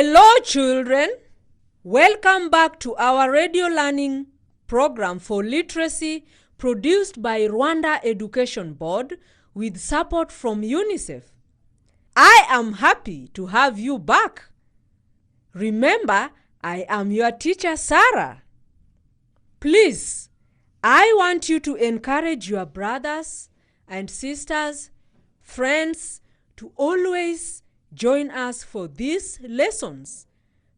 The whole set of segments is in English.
Hello, children. Welcome back to our radio learning program for literacy produced by Rwanda Education Board with support from UNICEF. I am happy to have you back. Remember, I am your teacher, Sarah. Please, I want you to encourage your brothers and sisters, friends, to always join us for these lessons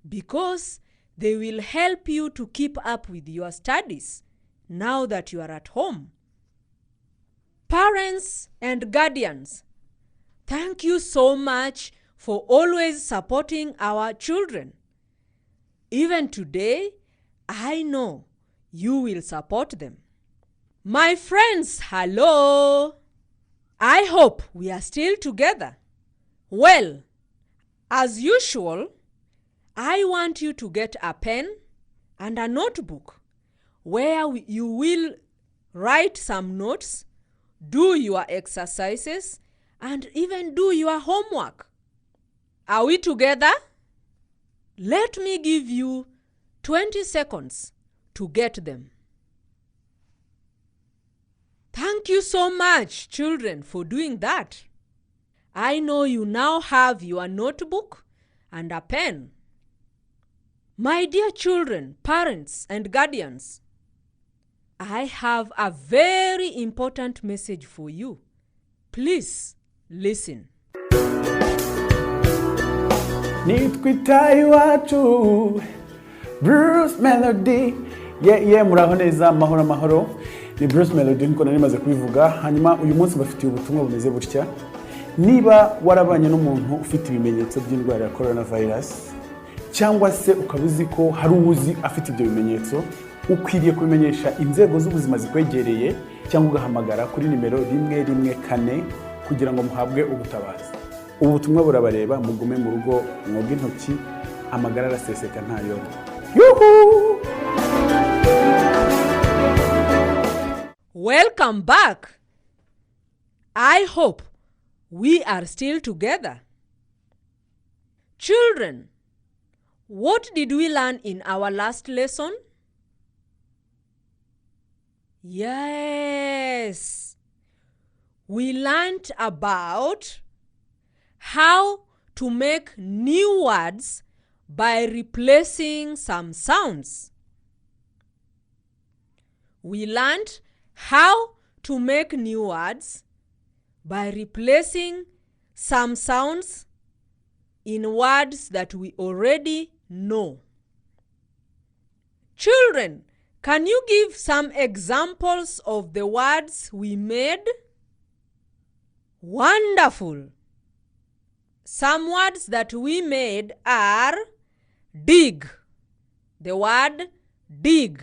because they will help you to keep up with your studies now that you are at home. Parents and guardians, thank you so much for always supporting our children. Even today, I know you will support them. My friends, hello! I hope we are still together. Well, as usual, I want you to get a pen and a notebook where you will write some notes, do your exercises, and even do your homework. Are we together? Let me give you 20 seconds to get them. Thank you so much, children, for doing that. I know you now have your notebook and a pen. My dear children, parents, and guardians, I have a very important message for you. Please listen. Nitwita iwacu Bruce Melody. Muraho neza, mahoro. Ni Bruce Melody niko nari maze kubivuga. Hanyuma uyu munsi bafitiye ubutumwa bumeze butya. Niba warabanye n'umuntu ufite ibimenyetso by'indwara ya coronavirus cyangwa se ukabuzi ko hari uwuzi afite ibyo bimenyetso, ukwiriye kubimenyesha inzego z'ubuzima zikwegereye cyangwa ugahamagara kuri nimero 114 kugira ngo muhabwe ubutabazi. Ubu butumwa burabareba, mugume mu rugo, mwoge intoki, amagara araseseka ntayo. Yuhu! Welcome back. I hope we are still together. Children, what did we learn in our last lesson? Yes, we learned about how to make new words by replacing some sounds. We learned how to make new words by replacing some sounds in words that we already know. Children, can you give some examples of the words we made? Wonderful! Some words that we made are dig. The word dig.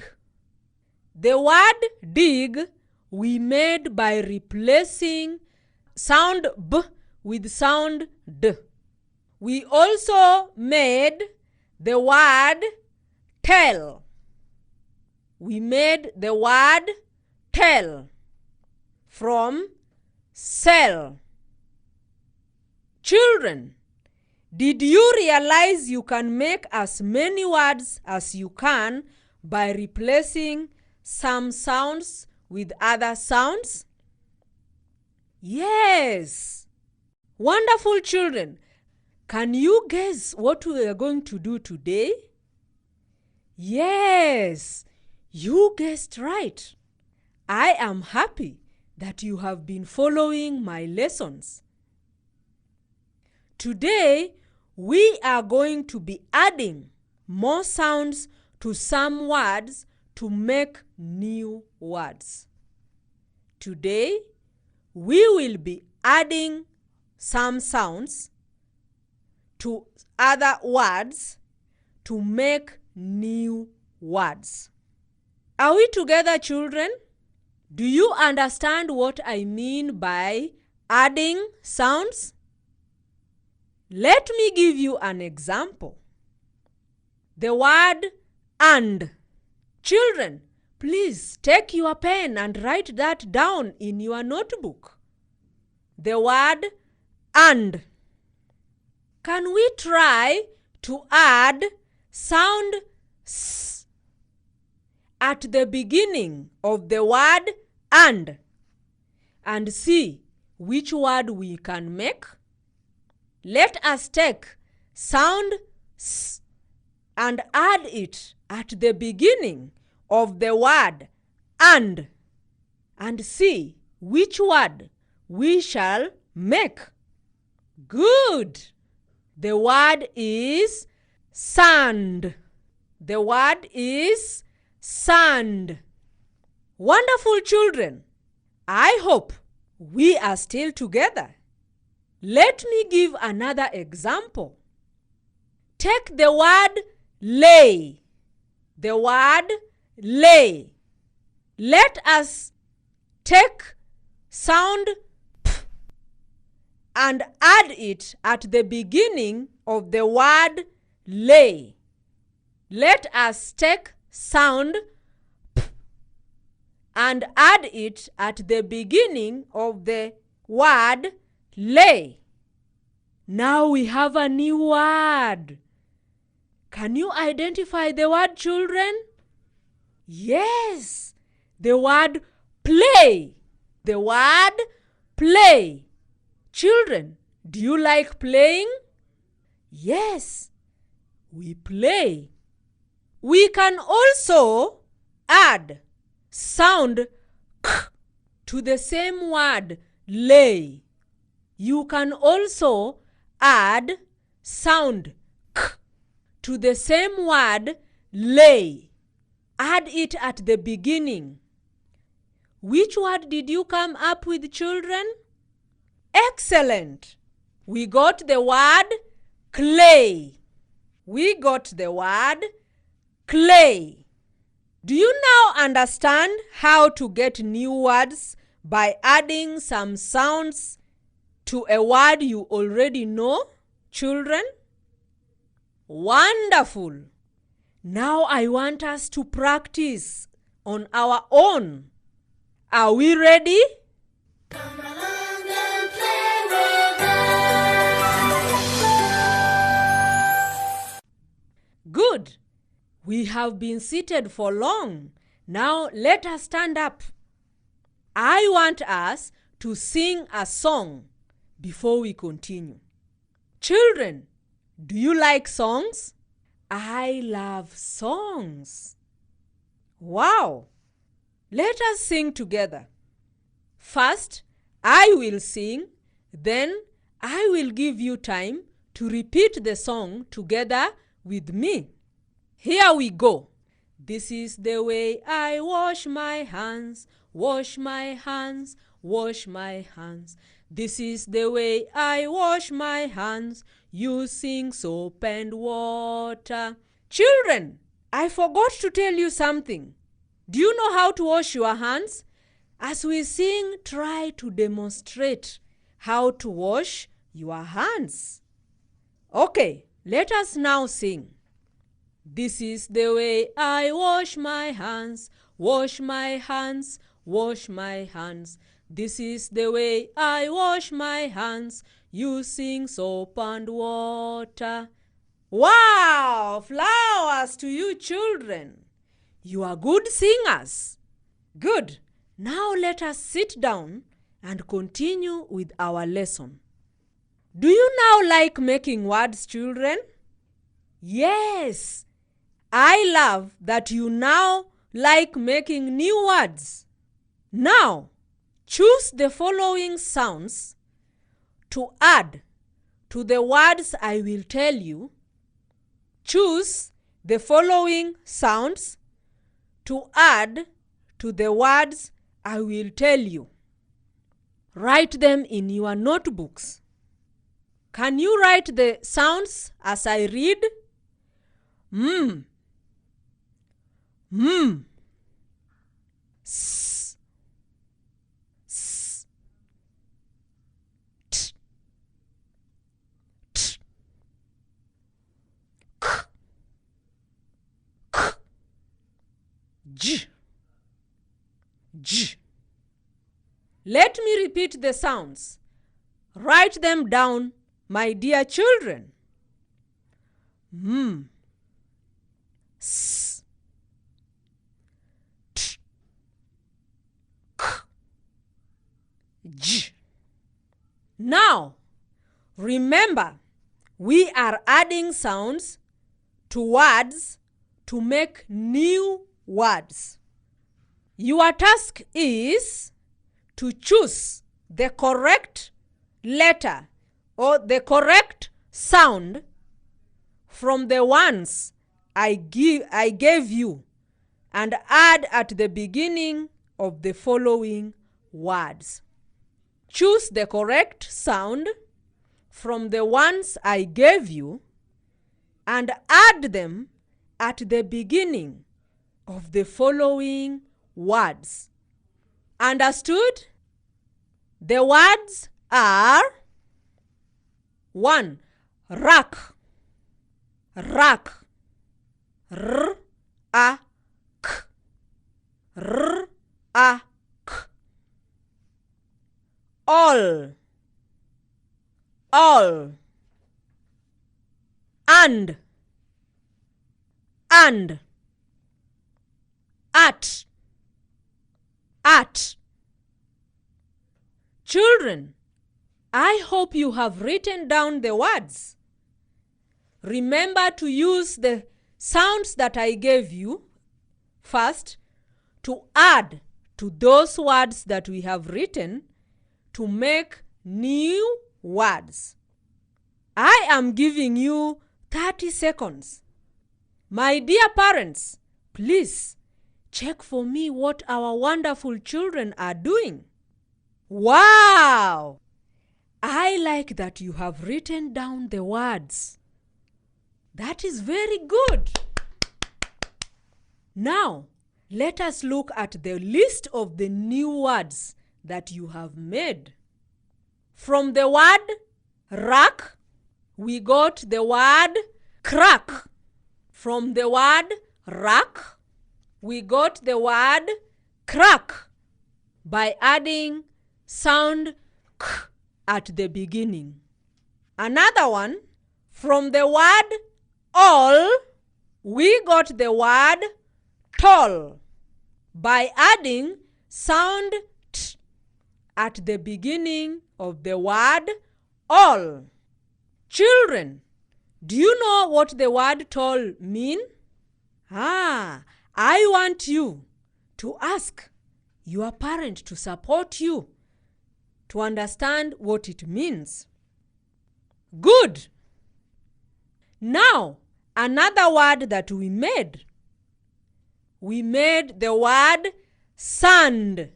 The word dig we made by replacing sound B with sound D. We also made the word tell. We made the word tell from sell. Children, did you realize you can make as many words as you can by replacing some sounds with other sounds? Yes! Wonderful, children. Can you guess what we are going to do today? Yes, you guessed right. I am happy that you have been following my lessons. Today, we are going to be adding more sounds to some words to make new words. Today, we will be adding some sounds to other words to make new words. Are we together, children? Do you understand what I mean by adding sounds? Let me give you an example. The word and. Children, please take your pen and write that down in your notebook. The word and. Can we try to add sound s at the beginning of the word and see which word we can make. Let us take sound s and add it at the beginning of the word and see which word we shall make. Good! The word is sand. The word is sand. Wonderful children. I hope we are still together. Let me give another example. Take the word lay. The word lay. Let us take sound p and add it at the beginning of the word lay. Let us take sound p and add it at the beginning of the word lay. Now we have a new word. Can you identify the word, children? Yes, the word play. The word play. Children, do you like playing? Yes, we play. We can also add sound k to the same word lay. You can also add sound k to the same word lay. Add it at the beginning. Which word did you come up with, children? Excellent! We got the word clay. We got the word clay. Do you now understand how to get new words by adding some sounds to a word you already know, children? Wonderful! Now I want us to practice on our own. Are we ready? Come along and play with us. Good. We have been seated for long. Now let us stand up. I want us to sing a song before we continue. Children, do you like songs? I love songs. Wow! Let us sing together. First, I will sing, then I will give you time to repeat the song together with me. Here we go. This is the way I wash my hands, wash my hands, wash my hands. This is the way I wash my hands, using soap and water. Children, I forgot to tell you something. Do you know how to wash your hands? As we sing, try to demonstrate how to wash your hands. Okay, let us now sing. This is the way I wash my hands, wash my hands, wash my hands. This is the way I wash my hands, using soap and water. Wow! Flowers to you, children. You are good singers. Good. Now let us sit down and continue with our lesson. Do you now like making words, children? Yes. I love that you now like making new words. Now, choose the following sounds to add to the words I will tell you. Choose the following sounds to add to the words I will tell you. Write them in your notebooks. Can you write the sounds as I read? M. M. S. S. T. T. K. K. J. J. Let me repeat the sounds. Write them down, my dear children. M, S, T, K, J. Now, remember, we are adding sounds to words to make new words. Your task is to choose the correct letter or the correct sound from the ones I gave you and add at the beginning of the following words. Choose the correct sound from the ones I gave you and add them at the beginning of the following words. Understood? The words are 1. Rack, rack, r-a-k, r-a-k. All, and, at. Children, I hope you have written down the words. Remember to use the sounds that I gave you first to add to those words that we have written to make new words. I am giving you 30 seconds. My dear parents, please check for me what our wonderful children are doing. Wow! I like that you have written down the words. That is very good. Now, let us look at the list of the new words that you have made. From the word rack, we got the word crack. From the word rack, we got the word crack by adding sound k at the beginning. Another one, from the word all, we got the word tall by adding sound t at the beginning of the word all. Children, do you know what the word tall mean? I want you to ask your parent to support you to understand what it means. Good. Now, another word that we made the word sand.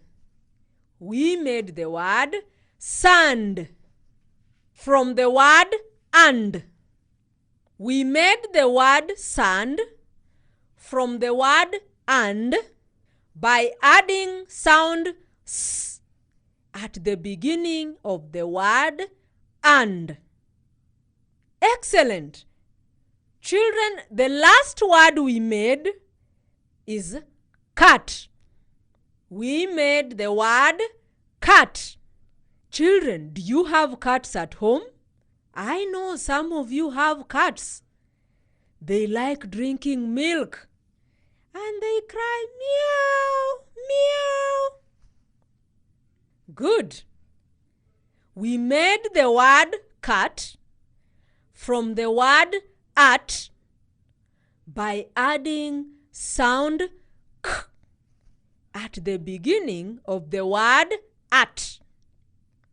We made the word sand. From the word and, we made the word sand from the word and by adding sound s at the beginning of the word and. Excellent. Children, the last word we made is cat. We made the word cat. Children, do you have cats at home? I know some of you have cats. They like drinking milk and they cry meow, meow. Good. We made the word cat from the word at by adding sound k at the beginning of the word at.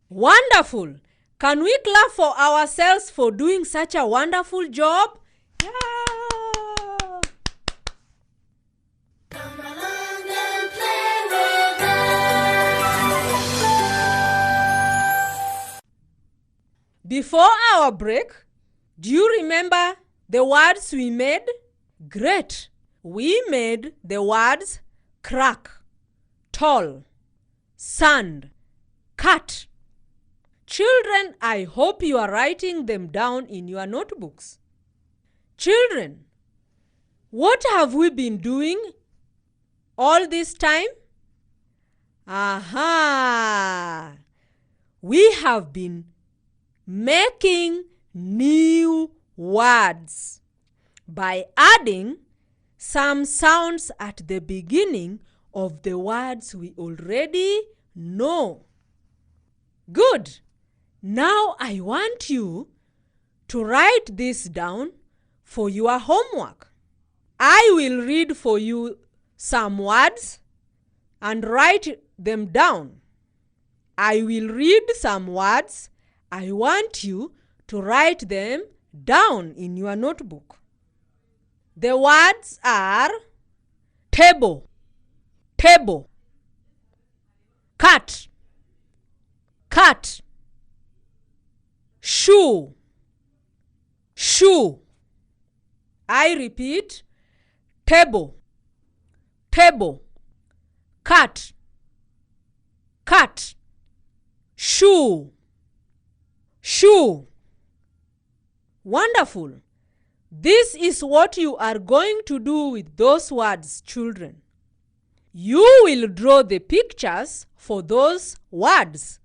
Wonderful! Can we clap for ourselves for doing such a wonderful job? Yeah! Come along and play with us. Before our break, do you remember the words we made? Great! We made the words crack, tall, sand, cat. Children, I hope you are writing them down in your notebooks. Children, what have we been doing all this time? Aha! We have been making new words. by adding some sounds at the beginning of the words we already know. Good. Now I want you to write this down for your homework. I will read for you some words and write them down. I will read some words. I want you to write them down in your notebook. The words are table, table, cat, cat, shoe, shoe. I repeat, table, table, cat, cat, shoe, shoe. Wonderful. This is what you are going to do with those words, children. You will draw the pictures for those words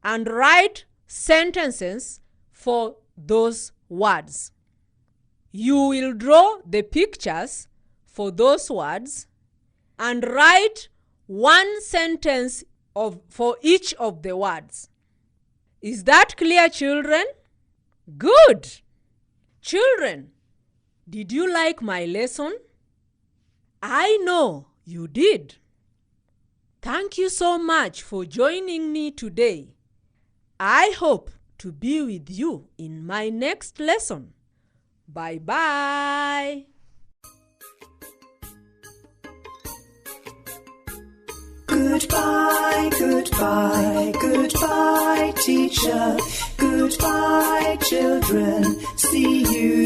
and write sentences for those words. You will draw the pictures for those words and write one sentence for each of the words. Is that clear, children? Good. Children, did you like my lesson? I know you did. Thank you so much for joining me today. I hope to be with you in my next lesson. Bye-bye. Goodbye, goodbye, goodbye, teacher. Goodbye, children. See you